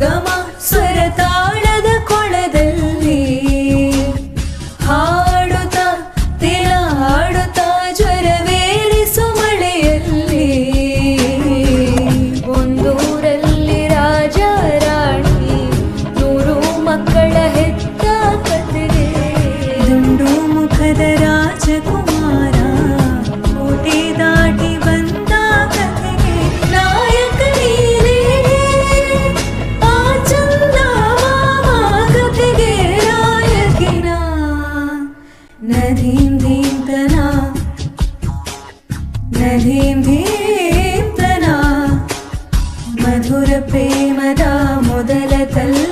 ಗಮ ಸ್ವರ ತಾಳದ ಕೊಳದಲ್ಲಿ ಹಾಡುತ್ತ ತಿಲ ಹಾಡುತ್ತ ಜ್ವರವೇರಿಸು ಮಳೆಯಲ್ಲಿ ಒಂದೂರಲ್ಲಿ ರಾಜ ರಾಣಿ 100 ಮಕ್ಕಳ ಹೆತ್ತ ಕಥೆಗೆ ದುಂಡು ಮುಖದ ರಾಜಕುಮಾರ ಕೋಟೆ ದಾಟಿ ಬಂದ ಕಥೆಗೆ ನಾಯಕ ನೀನೇ ಆ ಚಂದ ಕಥೆಗೆ ನಾಯಕಿನ ನದೀಂ ಧೀಮ್ತನ ನದೀಂ ಧೀಮ್ತನ ಮಧುರ ಪ್ರೇಮದ ಮೊದಲ ತಲ್ಲ